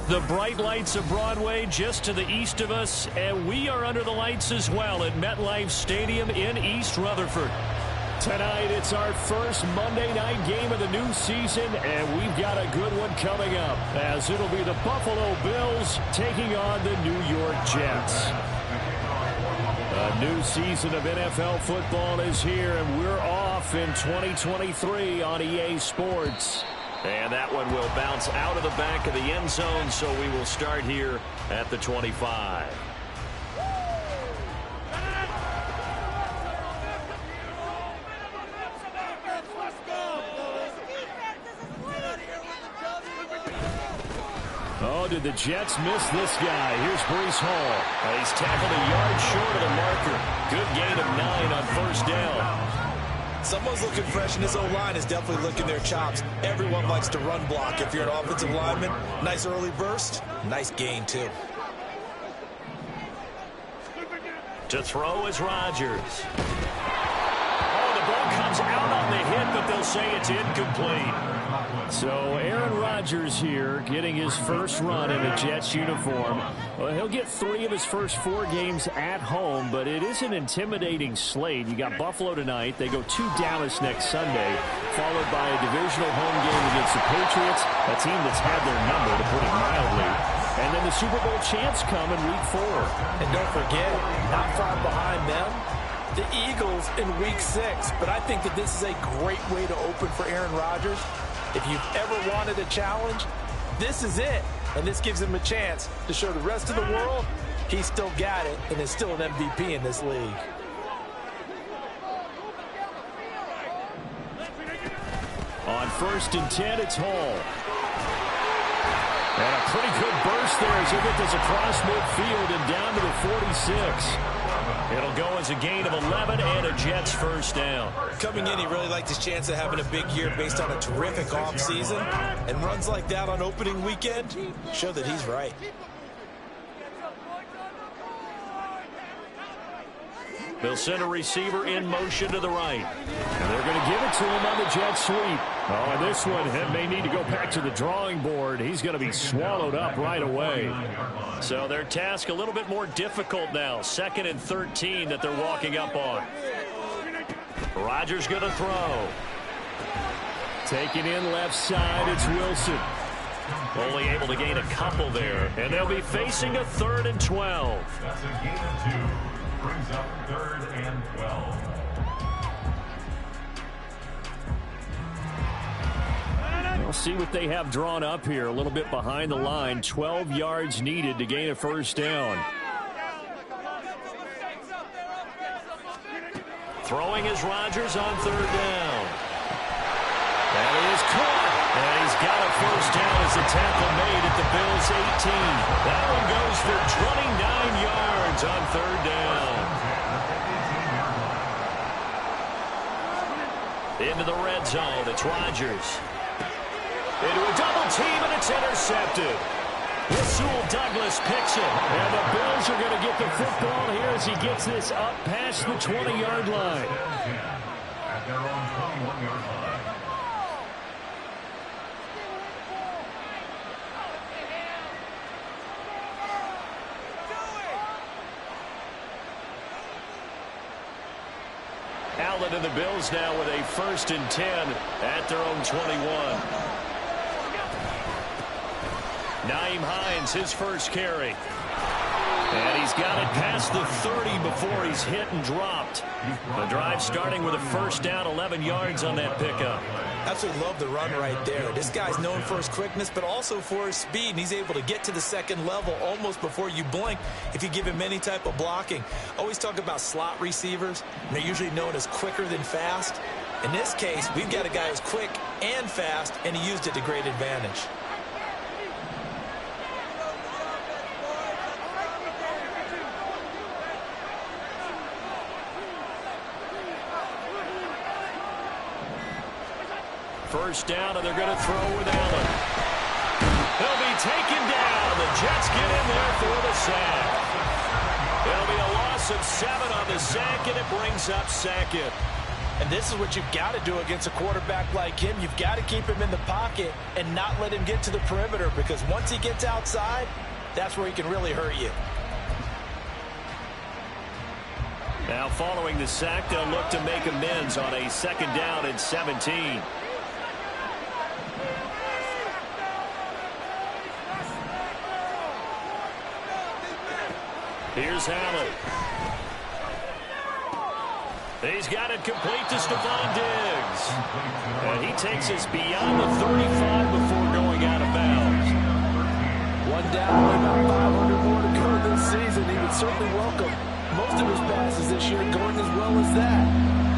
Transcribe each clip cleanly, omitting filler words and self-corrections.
The bright lights of Broadway just to the east of us, and we are under the lights as well at MetLife Stadium in East Rutherford. Tonight, it's our first Monday night game of the new season, and we've got a good one coming up, as it'll be the Buffalo Bills taking on the New York Jets. A new season of NFL football is here, and we're off in 2023 on EA Sports. And that one will bounce out of the back of the end zone, so we will start here at the 25. Oh, did the Jets miss this guy? Here's Breece Hall. He's tackled a yard short of the marker. Good gain of 9 on first down. Someone's looking fresh, and his O-line is definitely licking their chops. Everyone likes to run block. If you're an offensive lineman, nice early burst, nice gain, too. To throw is Rodgers. Oh, the ball comes out on the hit, but they'll say it's incomplete. So Aaron Rodgers here getting his first run in a Jets uniform. Well, he'll get 3 of his first 4 games at home, but it is an intimidating slate. You got Buffalo tonight. They go to Dallas next Sunday, followed by a divisional home game against the Patriots, a team that's had their number, to put it mildly. And then the Super Bowl champs come in Week 4. And don't forget, not far behind them, the Eagles in Week 6. But I think that this is a great way to open for Aaron Rodgers. If you've ever wanted a challenge, this is it. And this gives him a chance to show the rest of the world he's still got it and is still an MVP in this league. On 1st and 10, it's Hall. And a pretty good burst there as he gets this across midfield and down to the 46. It'll go as a gain of 11 and a Jets first down. Coming in, he really liked his chance of having a big year based on a terrific offseason. And runs like that on opening weekend show that he's right. They'll send a receiver in motion to the right. And they're going to give it to him on the jet sweep. Oh, and this one may need to go back to the drawing board. He's going to be swallowed up right away. So their task a little bit more difficult now. 2nd and 13 that they're walking up on. Rodgers going to throw. Taking in left side, it's Wilson. Only able to gain a couple there. And they'll be facing a 3rd and 12. That's a gain of 2. Brings up 3rd and 12. We'll see what they have drawn up here. A little bit behind the line. 12 yards needed to gain a first down. Throwing is Rodgers on 3rd down. That is caught. And he's got a first down as the tackle made at the Bills' 18. That one goes for 29 yards on 3rd down. Into the red zone, it's Rodgers. Into a double team, and it's intercepted. Rasul Douglas picks it. And the Bills are going to get the football here as he gets this up past the 20-yard line. At their own 21-yard line. Allen and the Bills now with a 1st and 10 at their own 21. Nyheim Hines, his first carry. And he's got it past the 30 before he's hit and dropped. The drive starting with a first down, 11 yards on that pickup. Absolutely love the run right there. This guy's known for his quickness, but also for his speed. And he's able to get to the 2nd level almost before you blink if you give him any type of blocking. Always talk about slot receivers. And they're usually known as quicker than fast. In this case, we've got a guy who's quick and fast, and he used it to great advantage. First down, and they're going to throw with Allen. He'll be taken down. The Jets get in there for the sack. It'll be a loss of 7 on the sack, and it brings up 2nd. And this is what you've got to do against a quarterback like him. You've got to keep him in the pocket and not let him get to the perimeter, because once he gets outside, that's where he can really hurt you. Now following the sack, they'll look to make amends on a 2nd down and 17. Here's Allen. He's got it complete to Stephon Diggs. And he takes us beyond the 35 before going out of bounds. One down, about 500 more to go this season. He would certainly welcome most of his passes this year going as well as that.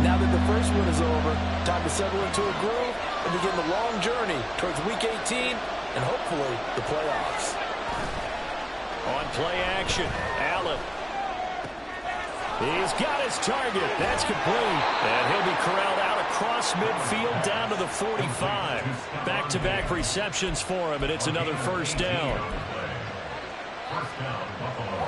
Now that the first one is over, time to settle into a groove and begin the long journey towards Week 18 and hopefully the playoffs. On play action, Allen. He's got his target. That's complete. And he'll be corralled out across midfield down to the 45. Back-to-back receptions for him, and it's another 1st down. First down, Buffalo.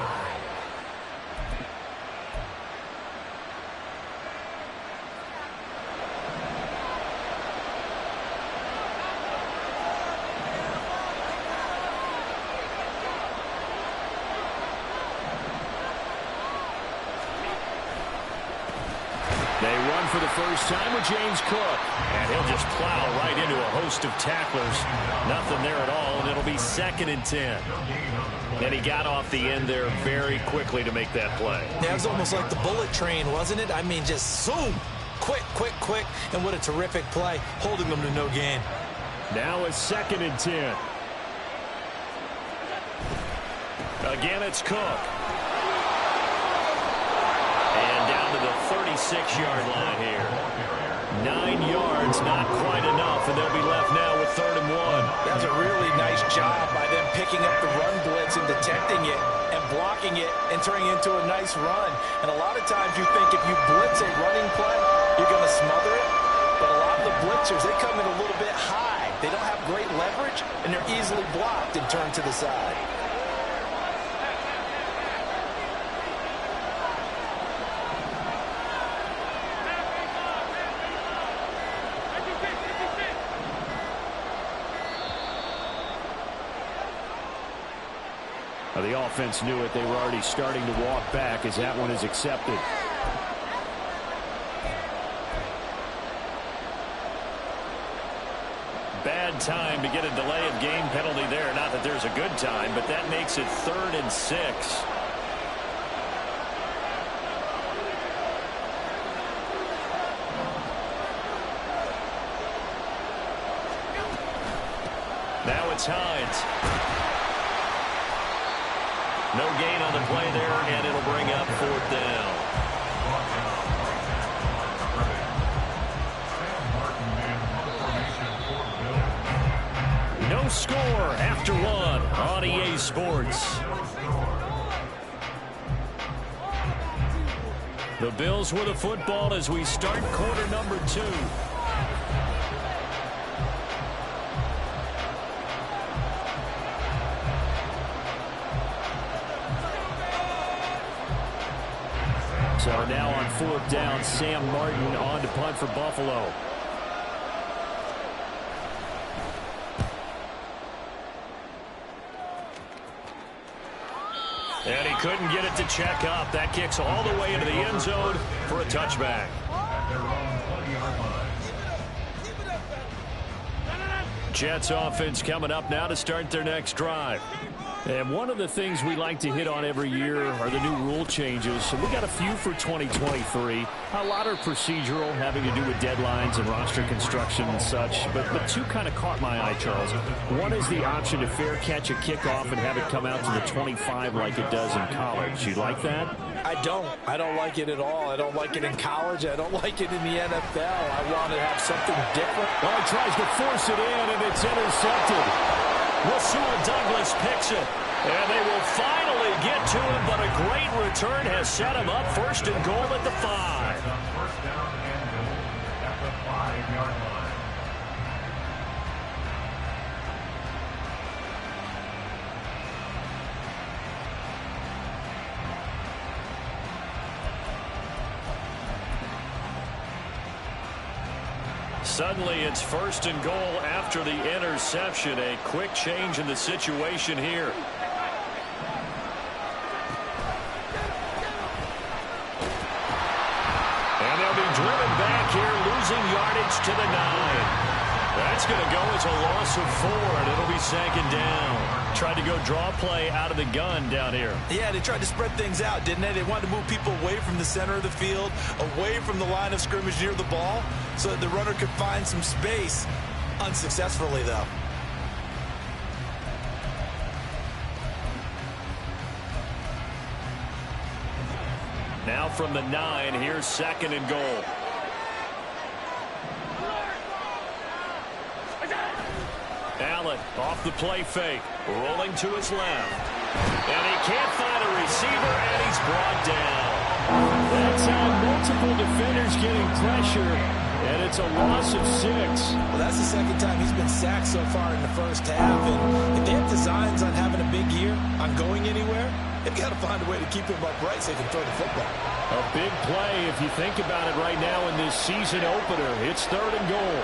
They run for the first time with James Cook. And he'll just plow right into a host of tacklers. Nothing there at all, and it'll be 2nd and 10. And he got off the end there very quickly to make that play. Yeah, it was almost like the bullet train, wasn't it? I mean, just zoom. Quick, quick, quick. And what a terrific play, holding them to no gain. Now it's 2nd and 10. Again, it's Cook. And down to the 36-yard line here. 9 yards, not quite enough, and they'll be left now with 3rd and 1. That was a really nice job by them picking up the run blitz and detecting it and blocking it and turning it into a nice run. And a lot of times you think if you blitz a running play, you're going to smother it. But a lot of the blitzers, they come in a little bit high. They don't have great leverage, and they're easily blocked and turned to the side. The offense knew it. They were already starting to walk back as that one is accepted. Bad time to get a delay of game penalty there. Not that there's a good time, but that makes it 3rd and 6. Now it's Hines. No gain on the play there, and it'll bring up 4th down. No score after 1 on EA Sports. The Bills with the football as we start quarter number 2. So now on 4th down, Sam Martin on to punt for Buffalo. And he couldn't get it to check up. That kicks all the way into the end zone for a touchback. Jets offense coming up now to start their next drive. And one of the things we like to hit on every year are the new rule changes. So we got a few for 2023. A lot are procedural, having to do with deadlines and roster construction and such. But 2 kind of caught my eye, Charles. One is the option to fair catch a kickoff and have it come out to the 25 like it does in college. You like that? I don't like it at all. I don't like it in college. I don't like it in the NFL. I want to have something different. Well, he tries to force it in, and it's intercepted. Rasul Douglas picks it, and they will finally get to him, but a great return has set him up 1st and goal at the 5. First down and goal at the 5-yard line. Suddenly it's 1st and goal after the interception. A quick change in the situation here. And they'll be driven back here, losing yardage to the 9. That's going to go as a loss of 4, and it'll be 2nd down. Tried to go draw play out of the gun down here. Yeah, they tried to spread things out, didn't they? They wanted to move people away from the center of the field, away from the line of scrimmage near the ball, so that the runner could find some space. Unsuccessfully, though. Now from the 9, here's 2nd and goal. Allen off the play fake, rolling to his left. And he can't find a receiver, and he's brought down. That's how multiple defenders getting pressure, and it's a loss of 6. Well, that's the 2nd time he's been sacked so far in the first half. And if they have designs on having a big year, on going anywhere, they've got to find a way to keep him upright so he can throw the football. A big play if you think about it right now in this season opener. It's 3rd and goal.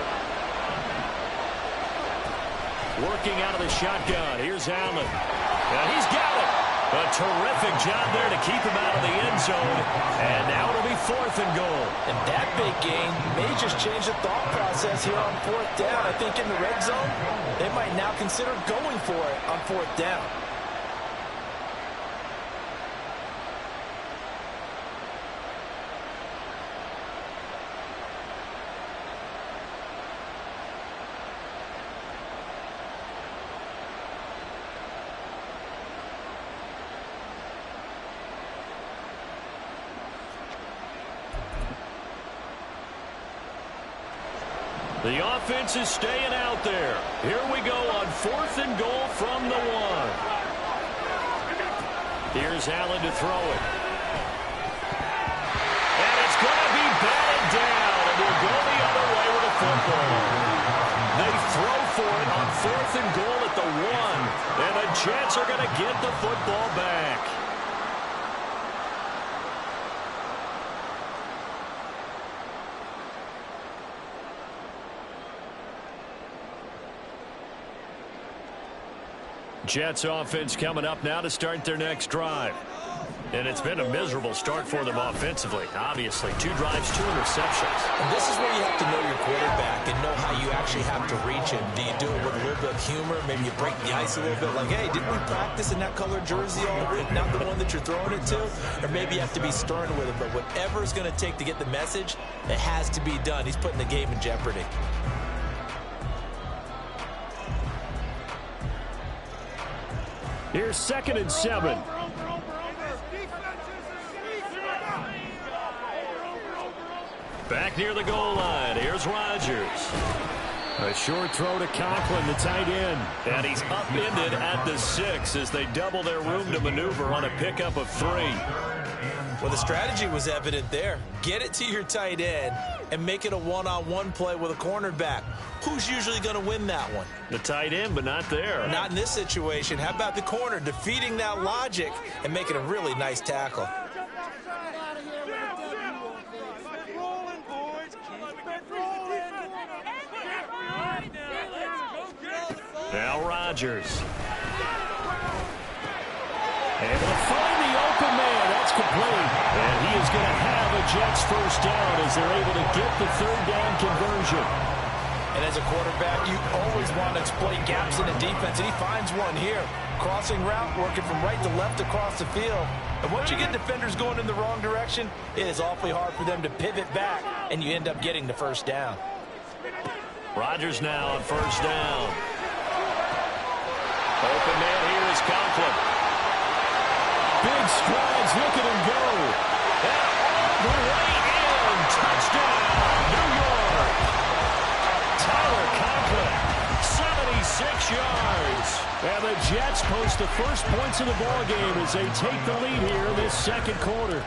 Working out of the shotgun. Here's Allen. And he's got it. A terrific job there to keep him out of the end zone. And now it'll be 4th and goal. And that big gain may just change the thought process here on 4th down. I think in the red zone, they might now consider going for it on 4th down. The offense is staying out there. Here we go on 4th and goal from the 1. Here's Allen to throw it. And it's going to be batted down, and we'll go the other way with the football. They throw for it on 4th and goal at the 1, and the Jets are going to get the football back. Jets offense coming up now to start their next drive. And it's been a miserable start for them offensively. Obviously, 2 drives, 2 interceptions. And this is where you have to know your quarterback and know how you actually have to reach him. Do you do it with a little bit of humor? Maybe you break the ice a little bit. Like, hey, didn't we practice in that colored jersey all week? Not the one that you're throwing it to? Or maybe you have to be stern with him. But whatever it's going to take to get the message, it has to be done. He's putting the game in jeopardy. Here's 2nd and 7. Back near the goal line. Here's Rodgers. A short throw to Conklin, the tight end. And he's upended at the 6 as they double their room to maneuver on a pickup of 3. Well, the strategy was evident there. Get it to your tight end and make it a one-on-one play with a cornerback. Who's usually going to win that one? The tight end, but not there. Not in this situation. How about the corner defeating that logic and making a really nice tackle? Now Rodgers. Able to find the open man. That's complete. And he is going to have a Jets first down as they're able to get the 3rd down conversion. And as a quarterback, you always want to exploit gaps in the defense, and he finds one here. Crossing route, working from right to left across the field. And once you get defenders going in the wrong direction, it is awfully hard for them to pivot back, and you end up getting the first down. Rodgers now on 1st down. Open man here is Conklin. Big strides, look at him go. And all the way in. Touchdown, New York. Tyler Conklin, 76 yards. And the Jets post the first points of the ball game as they take the lead here in this 2nd quarter.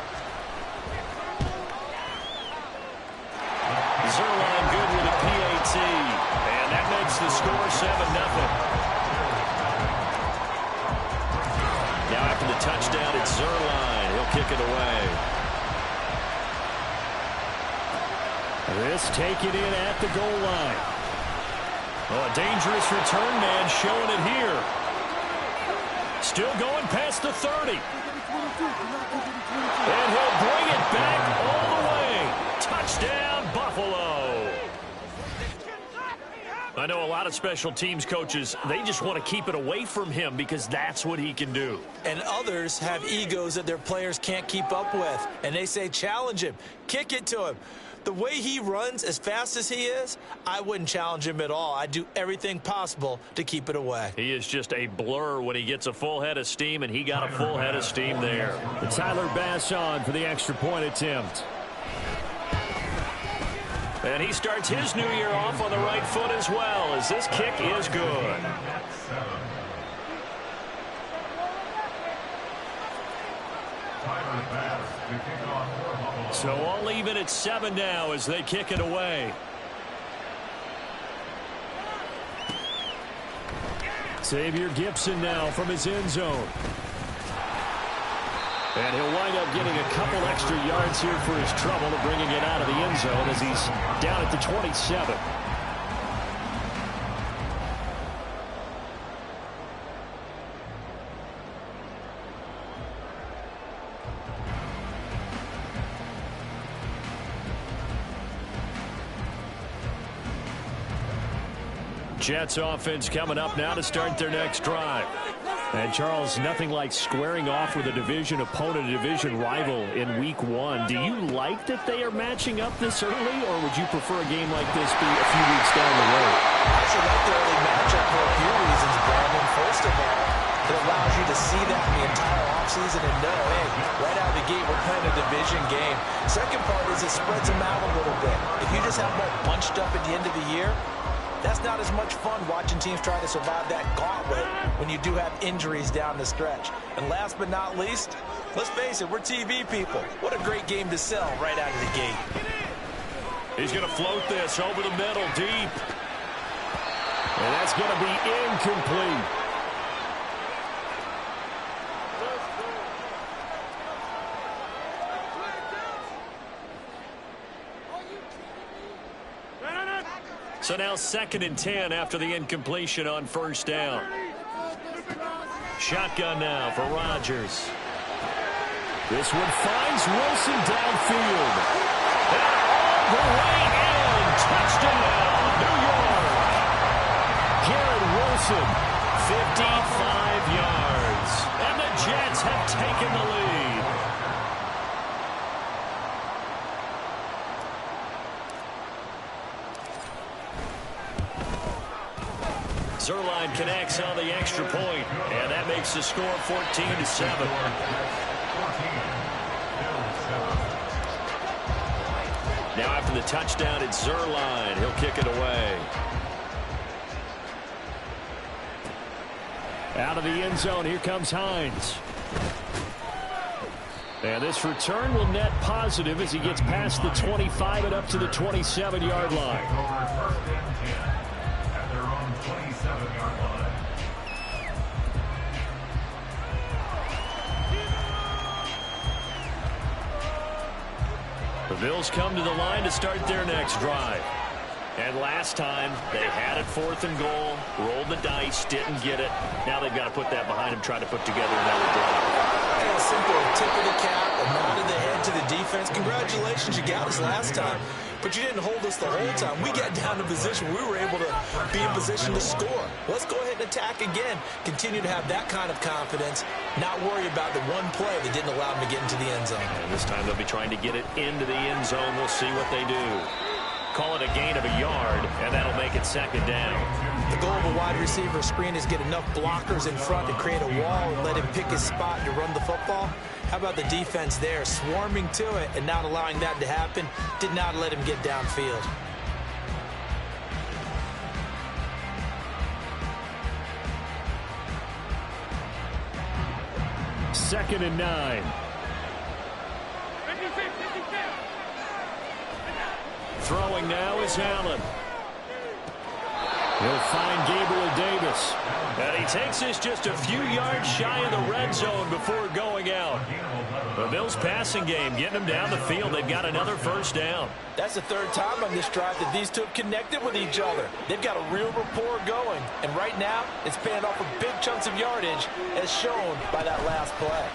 Zerline good with a PAT. And that makes the score 7-0. Now after the touchdown, it's Zerline. He'll kick it away. This taken in at the goal line. Oh, a dangerous return man showing it here. Still going past the 30. And he'll bring it back all the way. Touchdown, Buffalo. I know a lot of special teams coaches, they just want to keep it away from him because that's what he can do. And others have egos that their players can't keep up with. And they say, challenge him, kick it to him. The way he runs as fast as he is, I wouldn't challenge him at all. I'd do everything possible to keep it away. He is just a blur when he gets a full head of steam, and he got a full head of steam there. And Tyler Bass on for the extra point attempt. And he starts his new year off on the right foot as well, as this kick is good. So all even at 7 now as they kick it away. Xavier Gibson now from his end zone. And he'll wind up getting a couple extra yards here for his trouble of bringing it out of the end zone as he's down at the 27. Jets offense coming up now to start their next drive. And, Charles, nothing like squaring off with a division opponent, a division rival in Week 1. Do you like that they are matching up this early, or would you prefer a game like this be a few weeks down the road? I actually like the early matchup for a few reasons, Brandon. First of all, it allows you to see that in the entire offseason and know, hey, right out of the gate, we're playing a division game. Second part is it spreads them out a little bit. If you just have them all bunched up at the end of the year, that's not as much fun watching teams try to survive that gauntlet when you do have injuries down the stretch. And last but not least, let's face it, we're TV people. What a great game to sell right out of the gate. He's going to float this over the middle, deep. And that's going to be incomplete. So now 2nd and 10 after the incompletion on first down. Shotgun now for Rodgers. This one finds Wilson downfield. And all the way in. Touchdown, New York. Garrett Wilson, 55 yards. And the Jets have taken the lead. Zerline connects on the extra point, and that makes the score 14-7. Now after the touchdown, it's Zerline. He'll kick it away. Out of the end zone, here comes Hines. And this return will net positive as he gets past the 25 and up to the 27-yard line. The Bills come to the line to start their next drive. And last time, they had it 4th and goal, rolled the dice, didn't get it. Now they've got to put that behind them, try to put together another drive. A simple tip of the cap, a nod of the head to the defense. Congratulations, you got us last time. But you didn't hold us the whole time. We got down to position. We were able to be in position to score. Let's go ahead and attack again. Continue to have that kind of confidence. Not worry about the one play that didn't allow them to get into the end zone. And this time they'll be trying to get it into the end zone. We'll see what they do. Call it a gain of a yard, and that'll make it 2nd down. The goal of a wide receiver screen is get enough blockers in front to create a wall and let him pick his spot to run the football. How about the defense there, swarming to it and not allowing that to happen? Did not let him get downfield. Second and 9. Throwing now is Allen. He'll find Gabriel Davis. And he takes this just a few yards shy of the red zone before going out. The Bills' passing game getting them down the field. They've got another first down. That's the third time on this drive that these two have connected with each other. They've got a real rapport going. And right now, it's paying off with big chunks of yardage, as shown by that last play.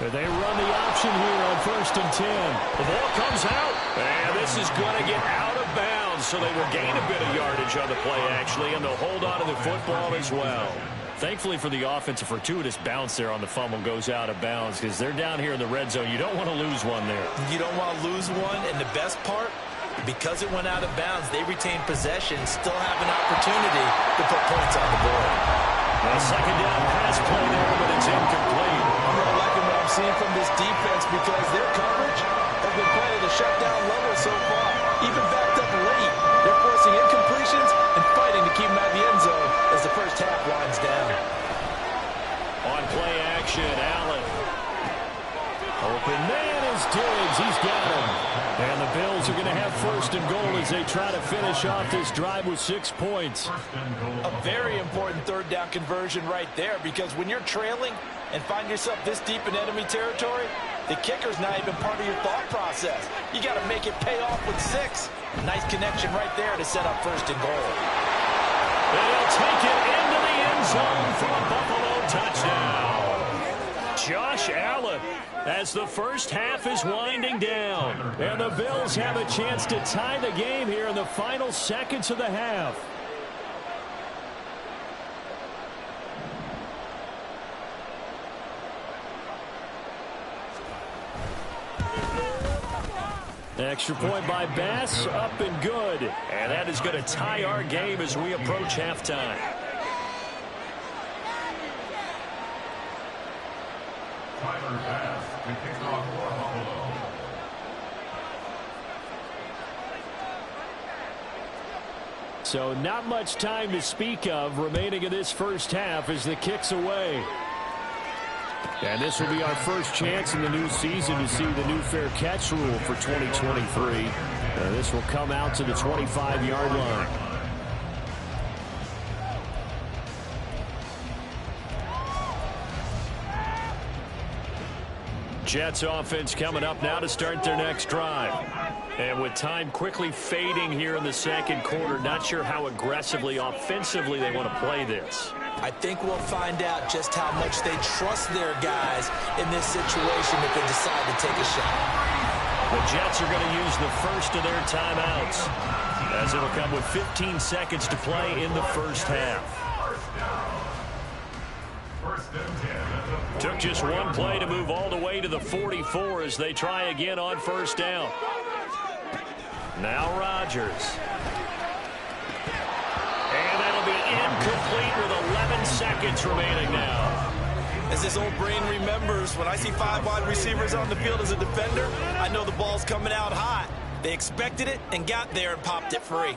They run the option here on 1st and 10. The ball comes out. And this is going to get out of bounds, so they will gain a bit of yardage on the play, actually, and they'll hold on to the football as well. Thankfully for the offense, a fortuitous bounce there on the fumble goes out of bounds because they're down here in the red zone. You don't want to lose one there. You don't want to lose one, and the best part, because it went out of bounds, they retain possession, still have an opportunity to put points on the board. A second down pass play there, but it's incomplete. I'm really liking what I'm seeing from this defense because their coverage has been playing at a shutdown level so far. Even backed up late, they're forcing incompletions and fighting to keep them out of the end zone as the first half winds down. On play action, Allen. Open man is Diggs. He's got him. And the Bills are going to have 1st and goal as they try to finish off this drive with 6 points. A very important third down conversion right there, because when you're trailing and find yourself this deep in enemy territory, the kicker's not even part of your thought process. You got to make it pay off with 6. Nice connection right there to set up 1st and goal. And he'll take it into the end zone for a Buffalo touchdown. Josh Allen, as the first half is winding down. And the Bills have a chance to tie the game here in the final seconds of the half. Extra point by Bass, up and good. And that is going to tie our game as we approach halftime. Tyler Bass to kick off for Buffalo. So not much time to speak of remaining in this first half as the kick's away. And this will be our first chance in the new season to see the new fair catch rule for 2023. This will come out to the 25-yard line. Jets offense coming up now to start their next drive. And with time quickly fading here in the second quarter, not sure how aggressively, offensively they want to play this. I think we'll find out just how much they trust their guys in this situation if they decide to take a shot. The Jets are going to use the first of their timeouts, as it'll come with 15 seconds to play in the first half. Took just one play to move all the way to the 44 as they try again on 1st down. Now Rodgers. And that'll be incomplete with 11 seconds remaining now. As this old brain remembers, when I see 5 wide receivers on the field as a defender, I know the ball's coming out hot. They expected it and got there and popped it free.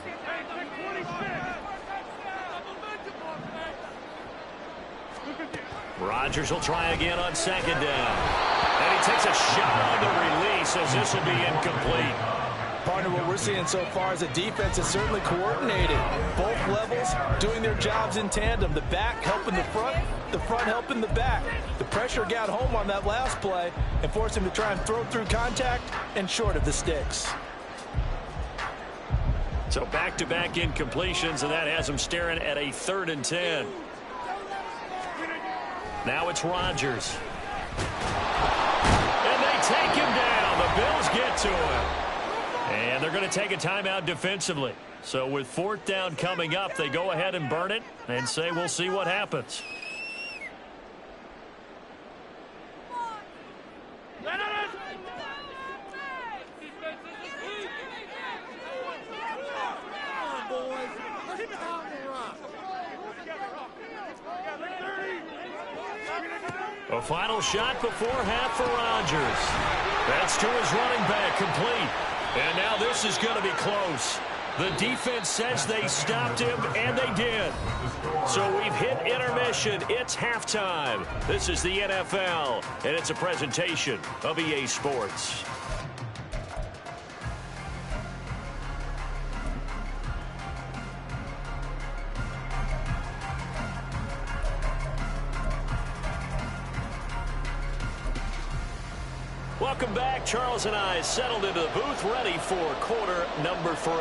Rodgers will try again on 2nd down. And he takes a shot on the release as this will be incomplete. Partner, what we're seeing so far is a defense is certainly coordinated. Both levels doing their jobs in tandem. The back helping the front helping the back. The pressure got home on that last play and forced him to try and throw through contact and short of the sticks. So back-to-back incompletions, and that has them staring at a 3rd and 10. Now it's Rodgers. And they take him down. The Bills get to him. And they're going to take a timeout defensively. So with 4th down coming up, they go ahead and burn it and say we'll see what happens. A final shot before half for Rodgers. That's to his running back, complete. And now this is going to be close. The defense says they stopped him, and they did. So we've hit intermission. It's halftime. This is the NFL, and it's a presentation of EA Sports. Welcome back. Charles and I settled into the booth, ready for quarter number 3.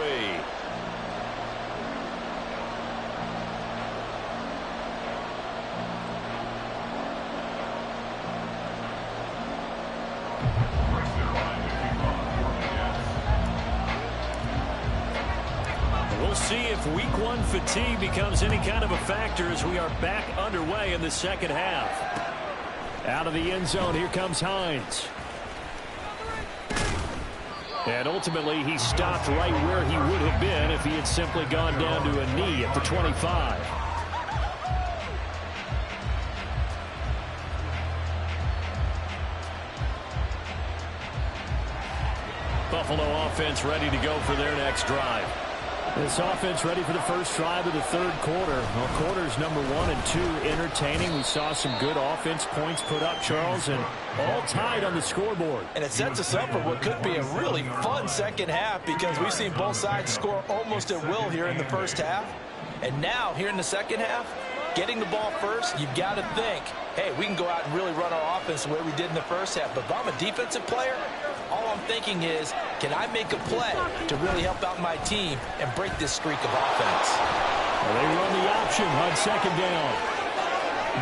We'll see if week 1 fatigue becomes any kind of a factor as we are back underway in the second half. Out of the end zone, here comes Hines. And ultimately, he stopped right where he would have been if he had simply gone down to a knee at the 25. Buffalo offense ready to go for their next drive. This offense ready for the first drive of the third quarter. Well, quarters number 1 and 2 entertaining. We saw some good offense points put up, Charles, and all tied on the scoreboard. And it sets us up for what could be a really fun second half because we've seen both sides score almost at will here in the first half. And now, here in the second half, getting the ball first, you've got to think, hey, we can go out and really run our offense the way we did in the first half. But if I'm a defensive player, all I'm thinking is, can I make a play to really help out my team and break this streak of offense? Well, they run the option on second down.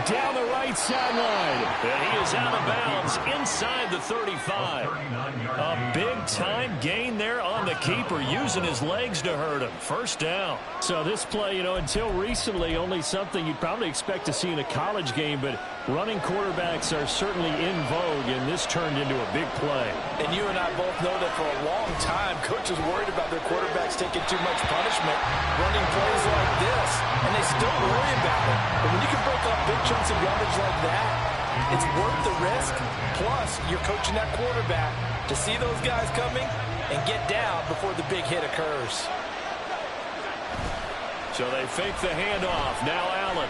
Down the right sideline. And he is out of bounds inside the 35. A big-time gain there on the keeper, using his legs to hurt him. First down. So this play, until recently, only something you'd probably expect to see in a college game, but running quarterbacks are certainly in vogue, and this turned into a big play. And you and I both know that for a long time, coaches worried about their quarterbacks taking too much punishment, running plays like this, and they still worry about it. But when you can break up big chunks of yardage like that, it's worth the risk. Plus, you're coaching that quarterback to see those guys coming and get down before the big hit occurs. So they fake the handoff. Now Allen.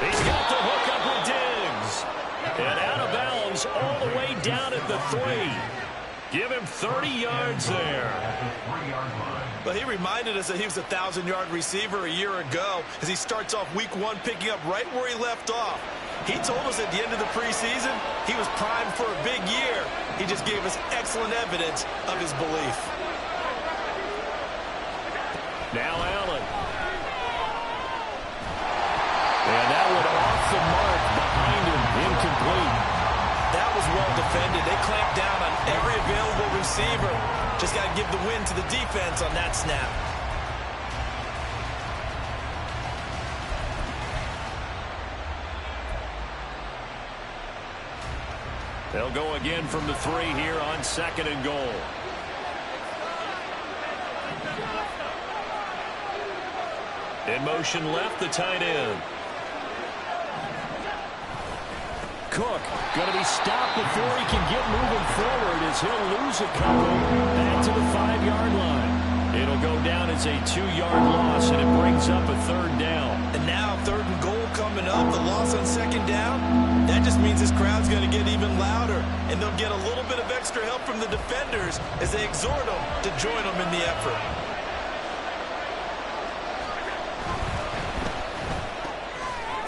He's got the hook up with Diggs. And out of bounds all the way down at the 3. Give him 30 yards there. But he reminded us that he was a 1,000-yard receiver a year ago as he starts off week 1 picking up right where he left off. He told us at the end of the preseason he was primed for a big year. He just gave us excellent evidence of his belief. Now Allen. And that one off the mark behind him, incomplete. That was well defended. They clamped down on every available receiver. Just got to give the win to the defense on that snap. They'll go again from the 3 here on second and goal. In motion left, the tight end. Cook going to be stopped before he can get moving forward as he'll lose a couple back to the 5-yard line. It'll go down as a 2-yard loss, and it brings up a third down. And now third and goal coming up, the loss on second down. That just means this crowd's going to get even louder, and they'll get a little bit of extra help from the defenders as they exhort them to join them in the effort.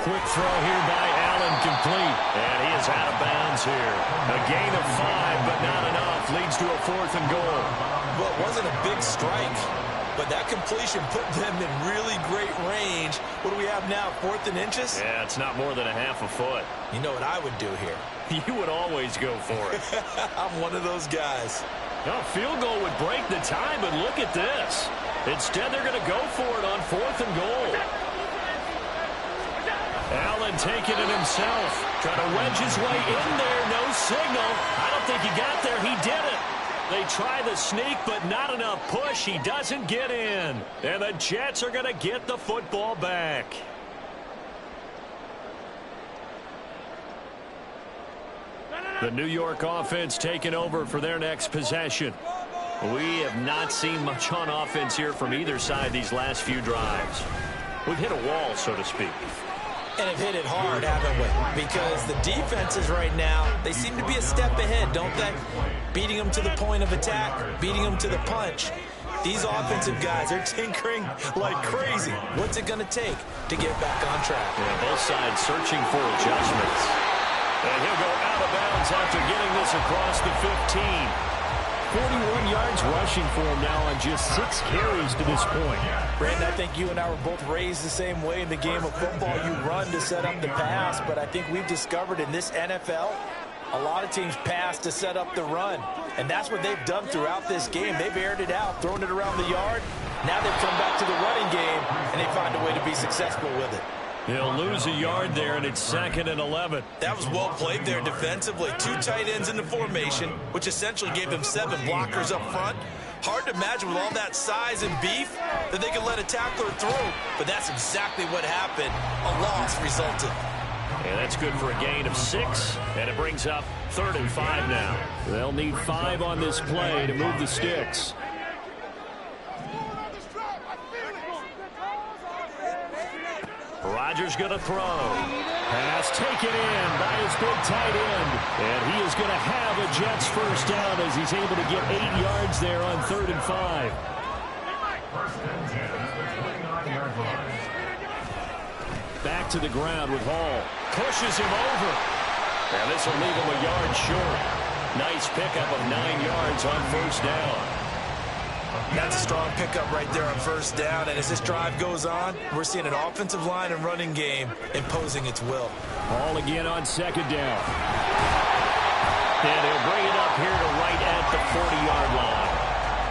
Quick throw here by Allen, complete. And he is out of bounds here. A gain of 5, but not enough. Leads to a 4th and goal. Well, it wasn't a big strike, but that completion put them in really great range. What do we have now, 4th and inches? Yeah, it's not more than a half a foot. You know what I would do here? You would always go for it. I'm one of those guys. No, field goal would break the tie, but look at this. Instead, they're going to go for it on 4th and goal. Allen taking it himself. Trying to wedge his way in there. No signal. I don't think he got there. He did it. They try the sneak, but not enough push. He doesn't get in. And the Jets are going to get the football back. The New York offense taking over for their next possession. We have not seen much on offense here from either side these last few drives. We've hit a wall, so to speak. And have hit it hard, haven't we? Because the defenses right now, they seem to be a step ahead, don't they? Beating them to the point of attack, beating them to the punch. These offensive guys are tinkering like crazy. What's it going to take to get back on track? Yeah, both sides searching for adjustments. And he'll go out of bounds after getting this across the 15. 41 yards rushing for him now on just 6 carries to this point. Brandon, I think you and I were both raised the same way in the game of football. You run to set up the pass, but I think we've discovered in this NFL, a lot of teams pass to set up the run. And that's what they've done throughout this game. They've aired it out, thrown it around the yard. Now they've come back to the running game, and they find a way to be successful with it. He'll lose a yard there, and it's 2nd and 11. That was well played there defensively. 2 tight ends in the formation, which essentially gave them 7 blockers up front. Hard to imagine with all that size and beef that they could let a tackler through, but that's exactly what happened. A loss resulted. And that's good for a gain of 6, and it brings up 3rd and 5 now. They'll need 5 on this play to move the sticks. Rodgers going to throw. Pass taken in by his big tight end. And he is going to have a Jets first down as he's able to get 8 yards there on 3rd and 5. First and 10 at the 29-yard line. Back to the ground with Hall. Pushes him over. And this will leave him a yard short. Nice pickup of 9 yards on first down. That's a strong pickup right there on first down. And as this drive goes on, we're seeing an offensive line and running game imposing its will. Ball again on 2nd down. And he'll bring it up here to right at the 40-yard line.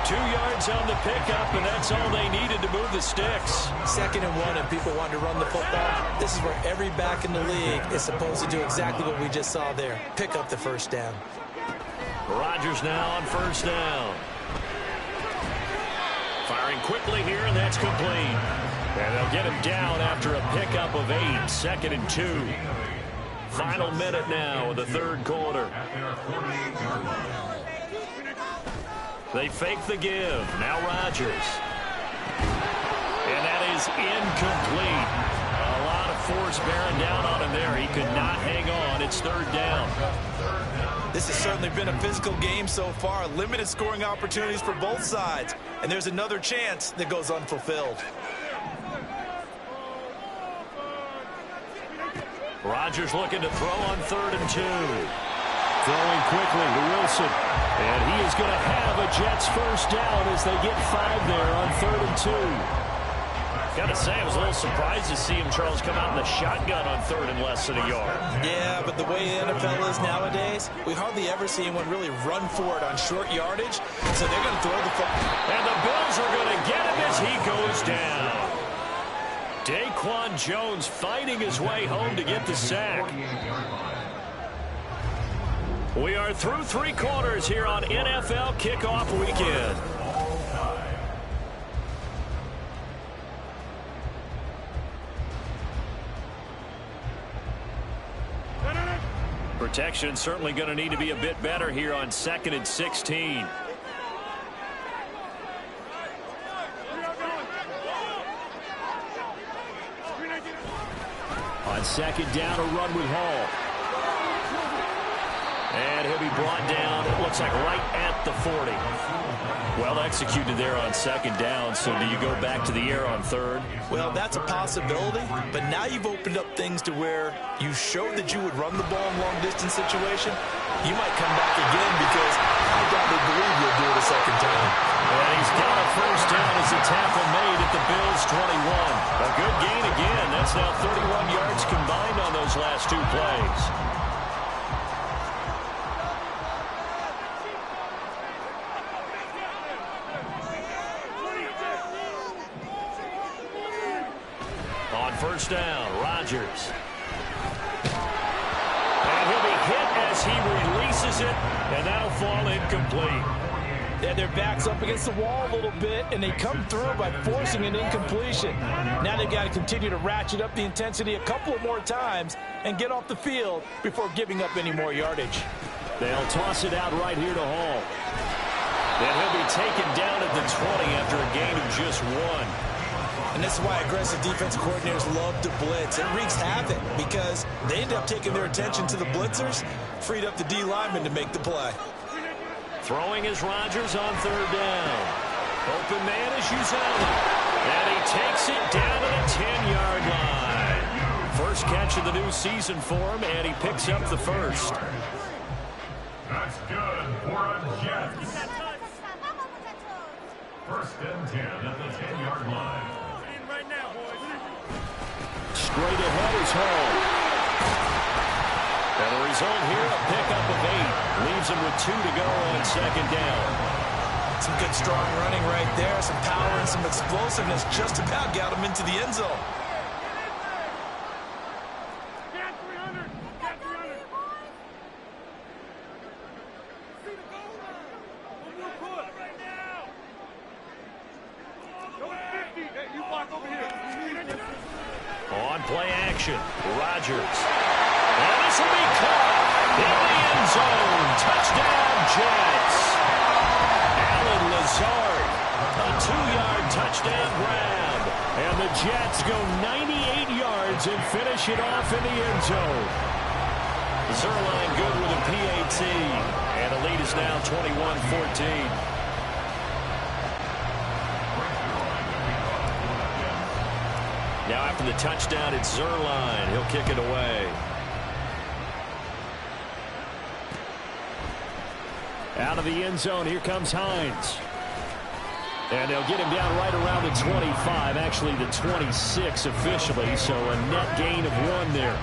2 yards on the pickup, and that's all they needed to move the sticks. 2nd and 1, and people want to run the football. This is where every back in the league is supposed to do exactly what we just saw there. Pick up the first down. Rodgers now on first down. Firing quickly here, and that's complete. And they'll get him down after a pickup of 8. 2nd and 2. Final minute now of the 3rd quarter. They fake the give. Now Rodgers. And that is incomplete. A lot of force bearing down on him there. He could not hang on. It's 3rd down. This has certainly been a physical game so far. Limited scoring opportunities for both sides. And there's another chance that goes unfulfilled. Rodgers looking to throw on 3rd and 2. Throwing quickly to Wilson. And he is going to have a Jets first down as they get 5 there on 3rd and 2. Got to say, I was a little surprised to see him, Charles, come out in the shotgun on 3rd and less than a yard. Yeah, but the way the NFL is nowadays, we hardly ever see anyone really run for it on short yardage. So they're going to throw the football. And the Bills are going to get him as he goes down. Daquan Jones fighting his way home to get the sack. We are through 3 quarters here on NFL Kickoff Weekend. Protection certainly going to need to be a bit better here on 2nd and 16. On 2nd down, a run with Hall. And he'll be brought down, it looks like right at the 40. Well executed there on 2nd down, so do you go back to the air on 3rd? Well, that's a possibility, but now you've opened up things to where you showed that you would run the ball in long-distance situation. You might come back again because I doubt they believe you'll do it a 2nd time. And he's got a first down as the tackle made at the Bills' 21. A good gain again. That's now 31 yards combined on those last 2 plays. On first down, Rodgers. And he'll be hit as he releases it, and that'll fall incomplete. Yeah, their back's up against the wall a little bit, and they come through by forcing an incompletion. Now they've got to continue to ratchet up the intensity a couple of more times and get off the field before giving up any more yardage. They'll toss it out right here to Hall. And he'll be taken down at the 20 after a gain of just 1. And this is why aggressive defensive coordinators love to blitz. It wreaks havoc because they end up taking their attention to the blitzers, freed up the D lineman to make the play. Throwing is Rodgers on 3rd down. Open man is Uzali. And he takes it down to the 10-yard line. First catch of the new season for him, and he picks up the first. That's good for a Jets. First and 10 at the 10-yard line. Straight ahead is home. And the result here, a pickup of 8. Leaves him with 2 to go on second down. Some good strong running right there. Some power and some explosiveness. Just about got him into the end zone. On play action, Rodgers. And this will be caught in the end zone. Touchdown, Jets. Alan Lazard, a 2-yard touchdown grab. And the Jets go 98 yards and finish it off in the end zone. Zerline good with a PAT. And the lead is now 21-14. Now after the touchdown, it's Zerline. He'll kick it away. Out of the end zone, here comes Hines. And they'll get him down right around the 25, actually the 26 officially, so a net gain of 1 there.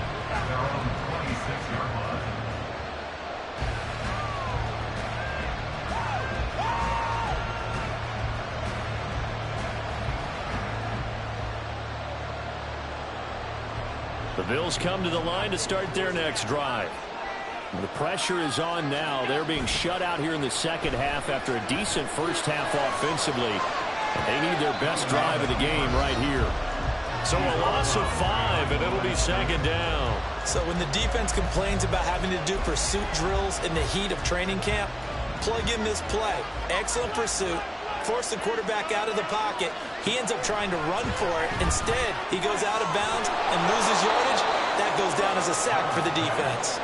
The Bills come to the line to start their next drive. The pressure is on now. They're being shut out here in the second half after a decent first half offensively. They need their best drive of the game right here. So a loss of 5, and it'll be second down. So when the defense complains about having to do pursuit drills in the heat of training camp, plug in this play. Excellent pursuit. Force the quarterback out of the pocket. He ends up trying to run for it. Instead, he goes out of bounds and loses yardage. That goes down as a sack for the defense.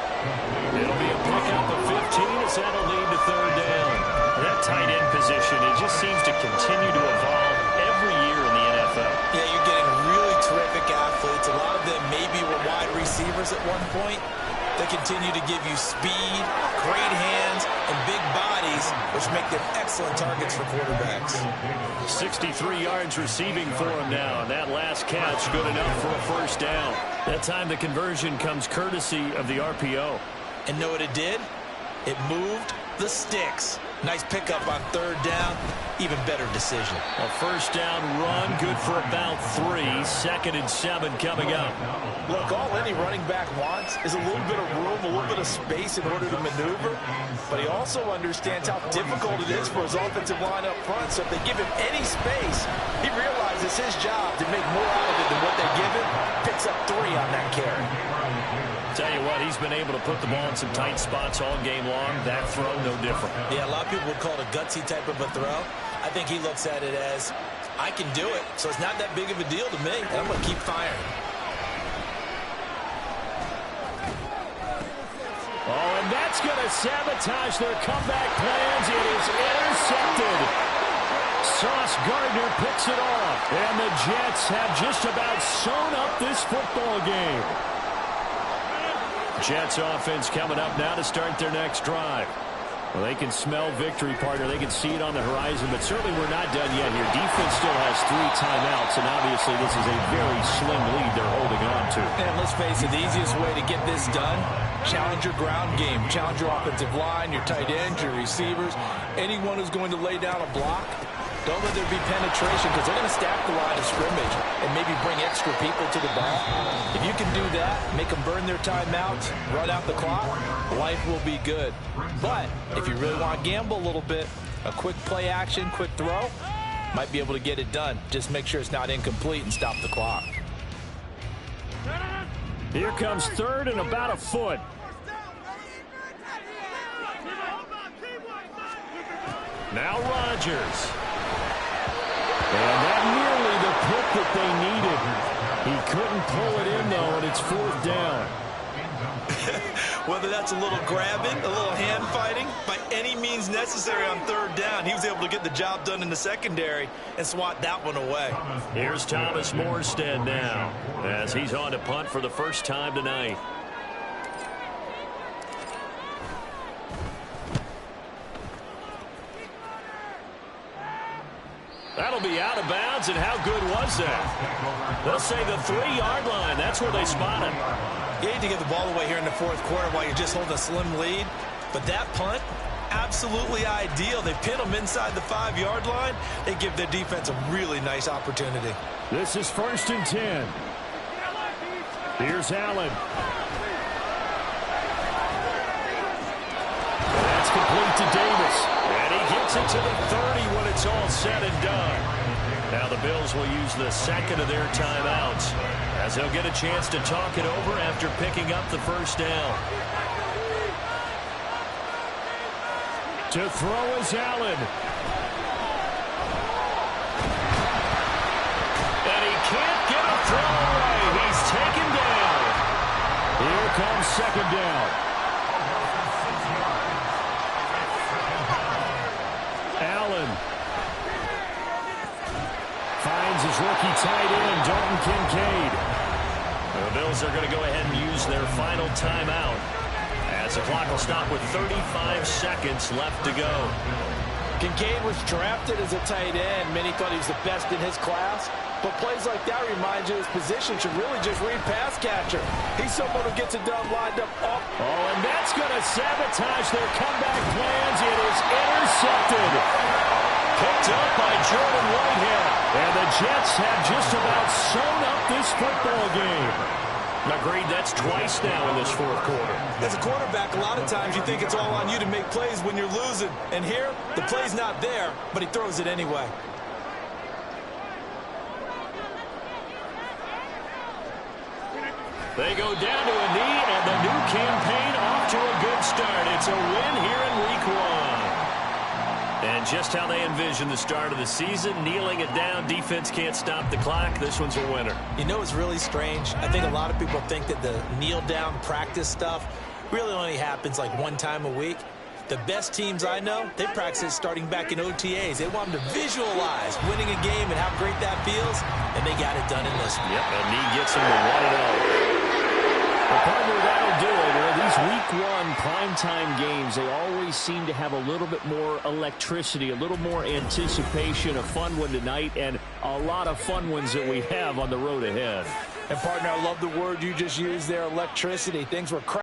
It'll be a pickup of 15 as that'll lead to third down. That tight end position, it just seems to continue to evolve every year in the NFL. Yeah, you're getting really terrific athletes. A lot of them maybe were wide receivers at one point. They continue to give you speed, great hands, and big bodies, which make them excellent targets for quarterbacks. 63 yards receiving for him now, and that last catch good enough for a first down. That time the conversion comes courtesy of the RPO. And know what it did? It moved the sticks. Nice pickup on third down. Even better decision. A first down run, good for about 3. 2nd and 7 coming up. Look, all any running back wants is a little bit of room, a little bit of space in order to maneuver. But he also understands how difficult it is for his offensive line up front. So if they give him any space, he realizes his job to make more out of it than what they give him. Picks up 3 on that carry. Tell you what, he's been able to put the ball in some tight spots all game long. That throw, no different. Yeah, a lot of people would call it a gutsy type of a throw. I think he looks at it as, I can do it, so it's not that big of a deal to me, and I'm going to keep firing. Oh, and that's going to sabotage their comeback plans. It is intercepted. Sauce Gardner picks it off, and the Jets have just about sewn up this football game. Jets offense coming up now to start their next drive. Well, they can smell victory, partner. They can see it on the horizon, but certainly we're not done yet here. Defense still has 3 timeouts, and obviously this is a very slim lead they're holding on to. And let's face it, the easiest way to get this done, challenge your ground game. Challenge your offensive line, your tight ends, your receivers, anyone who's going to lay down a block. Don't let there be penetration because they're going to stack the line of scrimmage and maybe bring extra people to the ball. If you can do that, make them burn their timeouts, run out the clock, life will be good. But if you really want to gamble a little bit, a quick play action, quick throw, might be able to get it done. Just make sure it's not incomplete and stop the clock. Here comes third and about a foot. Now Rodgers. And that nearly the pick that they needed. He couldn't pull it in, though, and it's 4th down. Whether that's a little grabbing, a little hand fighting, by any means necessary on third down, he was able to get the job done in the secondary and swat that one away. Here's Thomas Morstead now as he's on to punt for the first time tonight. That'll be out of bounds, and how good was that? They'll say the 3-yard line. That's where they spot him. You hate to get the ball away here in the fourth quarter while you're just holding a slim lead, but that punt, absolutely ideal. They pin them inside the 5-yard line. They give their defense a really nice opportunity. This is 1st and 10. Here's Allen. That's complete to Davis. And he gets it to the 30 when it's all said and done. Now the Bills will use the second of their timeouts as they'll get a chance to talk it over after picking up the first down. To throw is Allen. And he can't get a throw away. He's taken down. Here comes second down. Allen finds his rookie tight end, Dalton Kincaid. The Bills are going to go ahead and use their final timeout as the clock will stop with 35 seconds left to go. Kincaid was drafted as a tight end. Many thought he was the best in his class. But plays like that remind you his position should really just read pass catcher. He's someone who gets it done lined up. Oh, and that's going to sabotage their comeback plans. It is intercepted. Picked up by Jordan Whitehead. And the Jets have just about sewn up this football game. Agreed, that's twice now in this fourth quarter. As a quarterback, a lot of times you think it's all on you to make plays when you're losing. And here, the play's not there, but he throws it anyway. They go down to a knee, and the new campaign off to a good start. It's a win here in week 1. And just how they envision the start of the season, kneeling it down, defense can't stop the clock. This one's a winner. You know, it's really strange. I think a lot of people think that the kneel-down practice stuff really only happens like one time a week. The best teams I know, they practice it starting back in OTAs. They want them to visualize winning a game and how great that feels, and they got it done in this one. Yep, that knee gets them to 1-0. Well, partner, that'll do it. These week 1 primetime games, they always seem to have a little bit more electricity, a little more anticipation. A fun one tonight, and a lot of fun ones that we have on the road ahead. And, partner, I love the word you just used there, electricity. Things were